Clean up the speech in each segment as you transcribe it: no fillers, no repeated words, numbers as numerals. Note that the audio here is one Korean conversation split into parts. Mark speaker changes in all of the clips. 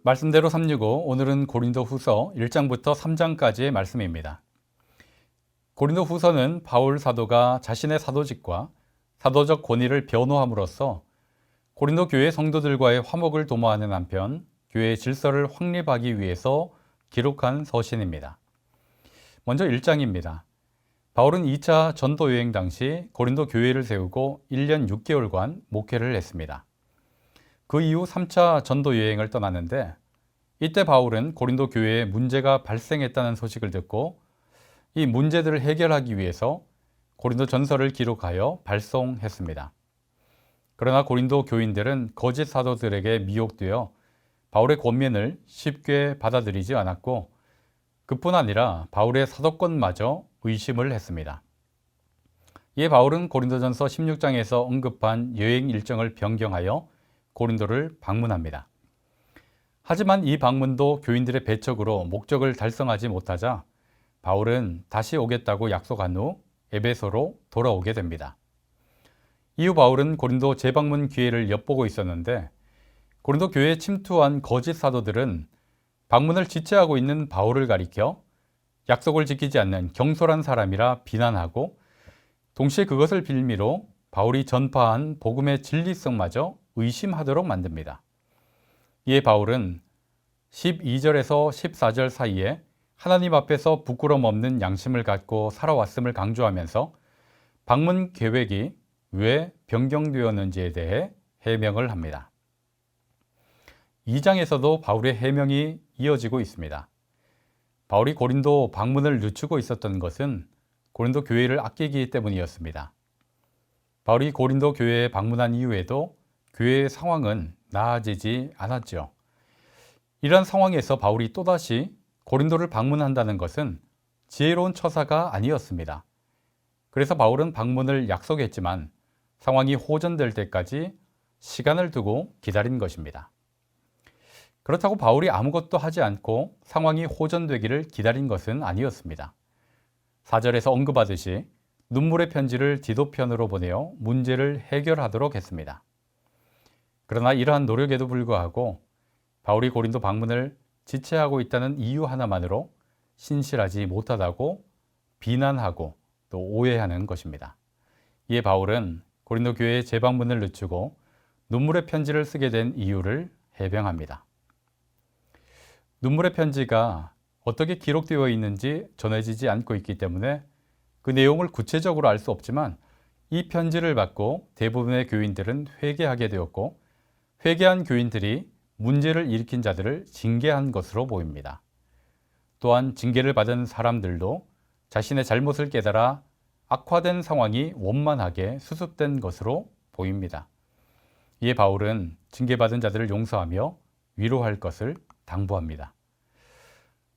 Speaker 1: 말씀대로 365, 오늘은 고린도 후서 1장부터 3장까지의 말씀입니다. 고린도 후서는 바울 사도가 자신의 사도직과 사도적 권위를 변호함으로써 고린도 교회 성도들과의 화목을 도모하는 한편 교회의 질서를 확립하기 위해서 기록한 서신입니다. 먼저 1장입니다. 바울은 2차 전도 여행 당시 고린도 교회를 세우고 1년 6개월간 목회를 했습니다. 그 이후 3차 전도 여행을 떠났는데 이때 바울은 고린도 교회에 문제가 발생했다는 소식을 듣고 이 문제들을 해결하기 위해서 고린도 전서를 기록하여 발송했습니다. 그러나 고린도 교인들은 거짓 사도들에게 미혹되어 바울의 권면을 쉽게 받아들이지 않았고 그뿐 아니라 바울의 사도권마저 의심을 했습니다. 이에 바울은 고린도전서 16장에서 언급한 여행 일정을 변경하여 고린도를 방문합니다. 하지만 이 방문도 교인들의 배척으로 목적을 달성하지 못하자 바울은 다시 오겠다고 약속한 후 에베소로 돌아오게 됩니다. 이후 바울은 고린도 재방문 기회를 엿보고 있었는데 고린도 교회에 침투한 거짓 사도들은 방문을 지체하고 있는 바울을 가리켜 약속을 지키지 않는 경솔한 사람이라 비난하고 동시에 그것을 빌미로 바울이 전파한 복음의 진리성마저 의심하도록 만듭니다. 이에 바울은 12절에서 14절 사이에 하나님 앞에서 부끄럼 없는 양심을 갖고 살아왔음을 강조하면서 방문 계획이 왜 변경되었는지에 대해 해명을 합니다. 2장에서도 바울의 해명이 이어지고 있습니다. 바울이 고린도 방문을 늦추고 있었던 것은 고린도 교회를 아끼기 때문이었습니다. 바울이 고린도 교회에 방문한 이후에도 교회의 상황은 나아지지 않았죠. 이런 상황에서 바울이 또다시 고린도를 방문한다는 것은 지혜로운 처사가 아니었습니다. 그래서 바울은 방문을 약속했지만 상황이 호전될 때까지 시간을 두고 기다린 것입니다. 그렇다고 바울이 아무것도 하지 않고 상황이 호전되기를 기다린 것은 아니었습니다. 4절에서 언급하듯이 눈물의 편지를 디도편으로 보내어 문제를 해결하도록 했습니다. 그러나 이러한 노력에도 불구하고 바울이 고린도 방문을 지체하고 있다는 이유 하나만으로 신실하지 못하다고 비난하고 또 오해하는 것입니다. 이에 바울은 고린도 교회의 재방문을 늦추고 눈물의 편지를 쓰게 된 이유를 해명합니다. 눈물의 편지가 어떻게 기록되어 있는지 전해지지 않고 있기 때문에 그 내용을 구체적으로 알 수 없지만 이 편지를 받고 대부분의 교인들은 회개하게 되었고 회개한 교인들이 문제를 일으킨 자들을 징계한 것으로 보입니다. 또한 징계를 받은 사람들도 자신의 잘못을 깨달아 악화된 상황이 원만하게 수습된 것으로 보입니다. 이에 바울은 징계받은 자들을 용서하며 위로할 것을 당부합니다.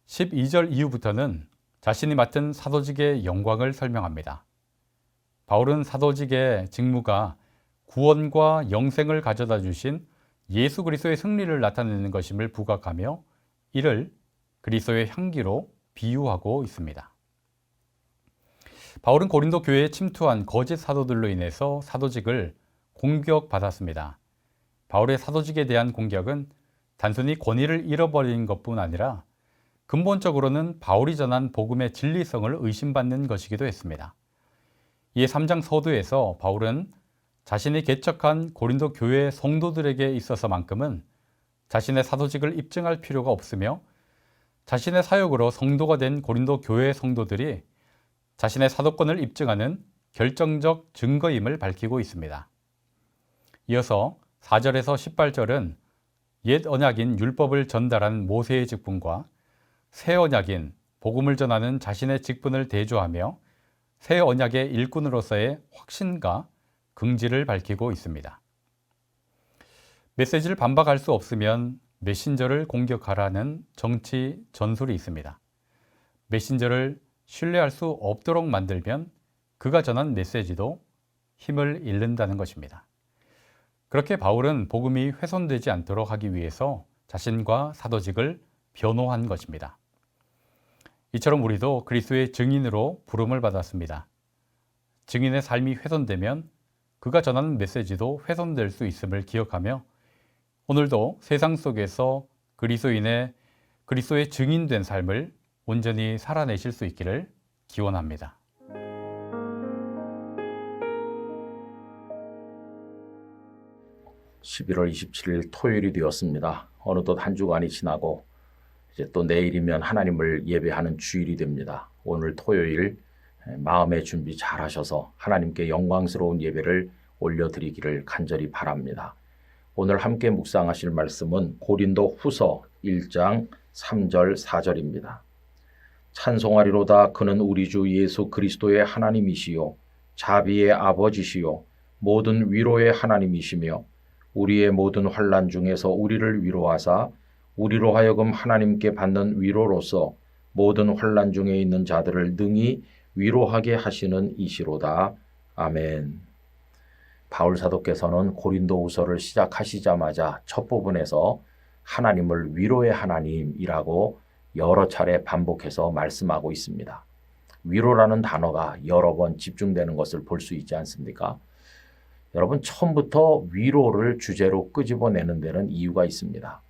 Speaker 1: 12절 이후부터는 자신이 맡은 사도직의 영광을 설명합니다. 바울은 사도직의 직무가 구원과 영생을 가져다 주신 예수 그리스도의 승리를 나타내는 것임을 부각하며 이를 그리스도의 향기로 비유하고 있습니다. 바울은 고린도 교회에 침투한 거짓 사도들로 인해서 사도직을 공격받았습니다. 바울의 사도직에 대한 공격은 단순히 권위를 잃어버린 것뿐 아니라 근본적으로는 바울이 전한 복음의 진리성을 의심받는 것이기도 했습니다. 이에 3장 서두에서 바울은 자신이 개척한 고린도 교회 성도들에게 있어서만큼은 자신의 사도직을 입증할 필요가 없으며 자신의 사역으로 성도가 된 고린도 교회 성도들이 자신의 사도권을 입증하는 결정적 증거임을 밝히고 있습니다. 이어서 4절에서 18절은 옛 언약인 율법을 전달한 모세의 직분과 새 언약인 복음을 전하는 자신의 직분을 대조하며 새 언약의 일꾼으로서의 확신과 긍지를 밝히고 있습니다. 메시지를 반박할 수 없으면 메신저를 공격하라는 정치 전술이 있습니다. 메신저를 신뢰할 수 없도록 만들면 그가 전한 메시지도 힘을 잃는다는 것입니다. 그렇게 바울은 복음이 훼손되지 않도록 하기 위해서 자신과 사도직을 변호한 것입니다. 이처럼 우리도 그리스도의 증인으로 부름을 받았습니다. 증인의 삶이 훼손되면 그가 전하는 메시지도 훼손될 수 있음을 기억하며 오늘도 세상 속에서 그리스도의 증인된 삶을 온전히 살아내실 수 있기를 기원합니다.
Speaker 2: 11월 27일 토요일이 되었습니다. 어느덧 한 주간이 지나고 이제 또 내일이면 하나님을 예배하는 주일이 됩니다. 오늘 토요일 마음의 준비 잘 하셔서 하나님께 영광스러운 예배를 올려드리기를 간절히 바랍니다. 오늘 함께 묵상하실 말씀은 고린도 후서 1장 3절 4절입니다. 찬송하리로다. 그는 우리 주 예수 그리스도의 하나님이시요 자비의 아버지시요 모든 위로의 하나님이시며 우리의 모든 환난 중에서 우리를 위로하사 우리로 하여금 하나님께 받는 위로로서 모든 환난 중에 있는 자들을 능히 위로하게 하시는 이시로다. 아멘. 바울 사도께서는 고린도후서를 시작하시자마자 첫 부분에서 하나님을 위로의 하나님이라고 여러 차례 반복해서 말씀하고 있습니다. 위로라는 단어가 여러 번 집중되는 것을 볼 수 있지 않습니까? 여러분, 처음부터 위로를 주제로 끄집어내는 데는 이유가 있습니다.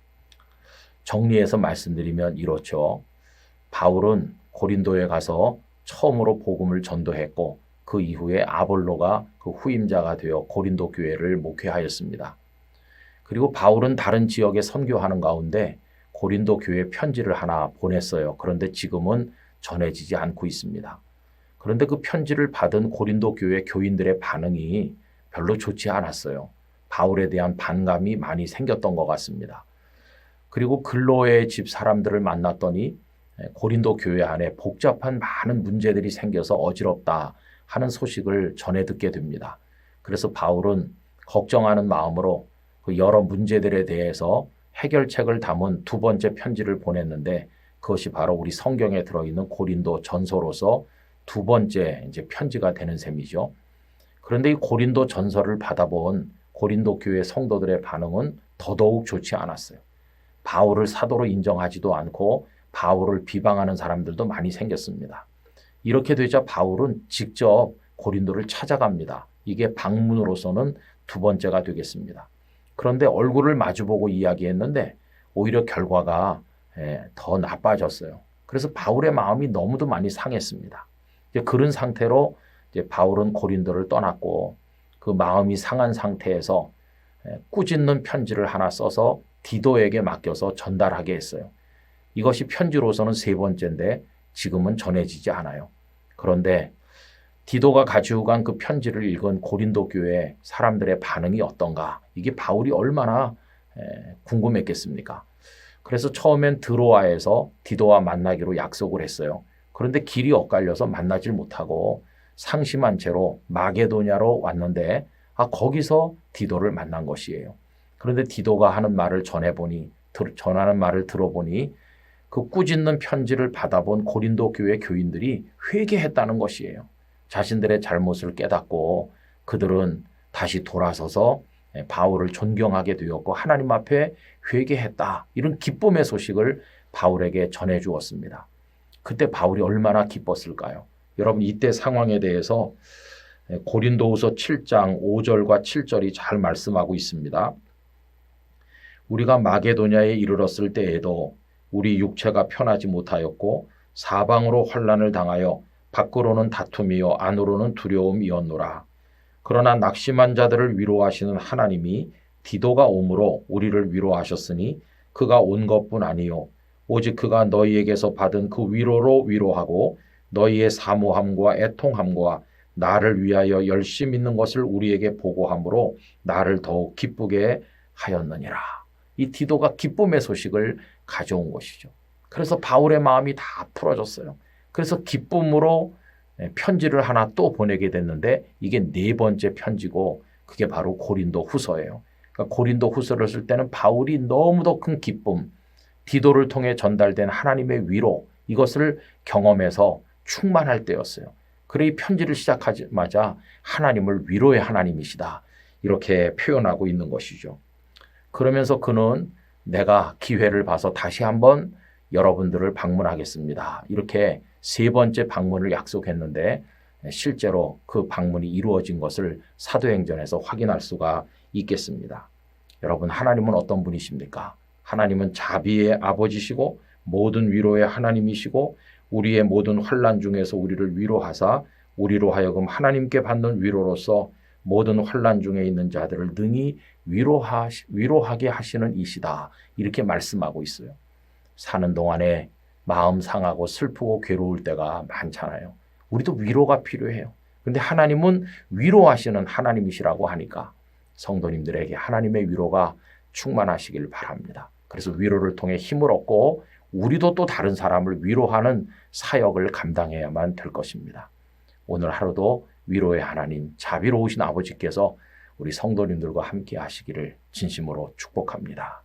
Speaker 2: 정리해서 말씀드리면 이렇죠. 바울은 고린도에 가서 처음으로 복음을 전도했고 그 이후에 아볼로가 그 후임자가 되어 고린도 교회를 목회하였습니다. 그리고 바울은 다른 지역에 선교하는 가운데 고린도 교회 편지를 하나 보냈어요. 그런데 지금은 전해지지 않고 있습니다. 그런데 그 편지를 받은 고린도 교회 교인들의 반응이 별로 좋지 않았어요. 바울에 대한 반감이 많이 생겼던 것 같습니다. 그리고 글로의 집 사람들을 만났더니 고린도 교회 안에 복잡한 많은 문제들이 생겨서 어지럽다 하는 소식을 전해 듣게 됩니다. 그래서 바울은 걱정하는 마음으로 그 여러 문제들에 대해서 해결책을 담은 두 번째 편지를 보냈는데 그것이 바로 우리 성경에 들어있는 고린도 전서로서 두 번째 이제 편지가 되는 셈이죠. 그런데 이 고린도 전서를 받아본 고린도 교회 성도들의 반응은 더더욱 좋지 않았어요. 바울을 사도로 인정하지도 않고 바울을 비방하는 사람들도 많이 생겼습니다. 이렇게 되자 바울은 직접 고린도를 찾아갑니다. 이게 방문으로서는 두 번째가 되겠습니다. 그런데 얼굴을 마주보고 이야기했는데 오히려 결과가 더 나빠졌어요. 그래서 바울의 마음이 너무도 많이 상했습니다. 그런 상태로 이제 바울은 고린도를 떠났고 그 마음이 상한 상태에서 꾸짖는 편지를 하나 써서 디도에게 맡겨서 전달하게 했어요. 이것이 편지로서는 세 번째인데 지금은 전해지지 않아요. 그런데 디도가 가지고 간 그 편지를 읽은 고린도 교회 사람들의 반응이 어떤가? 이게 바울이 얼마나 궁금했겠습니까? 그래서 처음엔 드로아에서 디도와 만나기로 약속을 했어요. 그런데 길이 엇갈려서 만나질 못하고 상심한 채로 마게도냐로 왔는데 거기서 디도를 만난 것이에요. 그런데 디도가 하는 말을 전하는 말을 들어보니 그 꾸짖는 편지를 받아본 고린도 교회 교인들이 회개했다는 것이에요. 자신들의 잘못을 깨닫고 그들은 다시 돌아서서 바울을 존경하게 되었고 하나님 앞에 회개했다. 이런 기쁨의 소식을 바울에게 전해주었습니다. 그때 바울이 얼마나 기뻤을까요? 여러분, 이때 상황에 대해서 고린도후서 7장 5절과 7절이 잘 말씀하고 있습니다. 우리가 마게도냐에 이르렀을 때에도 우리 육체가 편하지 못하였고 사방으로 환난을 당하여 밖으로는 다툼이요 안으로는 두려움이었노라. 그러나 낙심한 자들을 위로하시는 하나님이 디도가 오므로 우리를 위로하셨으니 그가 온 것뿐 아니요 오직 그가 너희에게서 받은 그 위로로 위로하고 너희의 사모함과 애통함과 나를 위하여 열심 있는 것을 우리에게 보고함으로 나를 더욱 기쁘게 하였느니라. 이 디도가 기쁨의 소식을 가져온 것이죠. 그래서 바울의 마음이 다 풀어졌어요. 그래서 기쁨으로 편지를 하나 또 보내게 됐는데 이게 네 번째 편지고 그게 바로 고린도 후서예요. 그러니까 고린도 후서를 쓸 때는 바울이 너무도 큰 기쁨, 디도를 통해 전달된 하나님의 위로 이것을 경험해서 충만할 때였어요. 그래 이 편지를 시작하자마자 하나님을 위로의 하나님이시다. 이렇게 표현하고 있는 것이죠. 그러면서 그는 내가 기회를 봐서 다시 한번 여러분들을 방문하겠습니다. 이렇게 세 번째 방문을 약속했는데 실제로 그 방문이 이루어진 것을 사도행전에서 확인할 수가 있겠습니다. 여러분, 하나님은 어떤 분이십니까? 하나님은 자비의 아버지시고 모든 위로의 하나님이시고 우리의 모든 환난 중에서 우리를 위로하사 우리로 하여금 하나님께 받는 위로로서 모든 환난 중에 있는 자들을 능히 위로하게 하시는 이시다. 이렇게 말씀하고 있어요. 사는 동안에 마음 상하고 슬프고 괴로울 때가 많잖아요. 우리도 위로가 필요해요. 근데 하나님은 위로하시는 하나님이시라고 하니까 성도님들에게 하나님의 위로가 충만하시길 바랍니다. 그래서 위로를 통해 힘을 얻고 우리도 또 다른 사람을 위로하는 사역을 감당해야만 될 것입니다. 오늘 하루도 위로의 하나님, 자비로우신 아버지께서 우리 성도님들과 함께 하시기를 진심으로 축복합니다.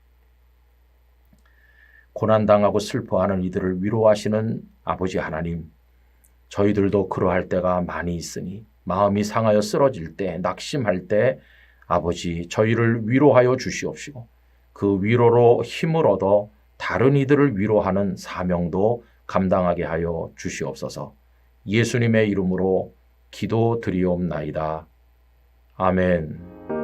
Speaker 2: 고난당하고 슬퍼하는 이들을 위로하시는 아버지 하나님, 저희들도 그러할 때가 많이 있으니 마음이 상하여 쓰러질 때, 낙심할 때 아버지 저희를 위로하여 주시옵시고 그 위로로 힘을 얻어 다른 이들을 위로하는 사명도 감당하게 하여 주시옵소서. 예수님의 이름으로 기도드리옵나이다. 아멘.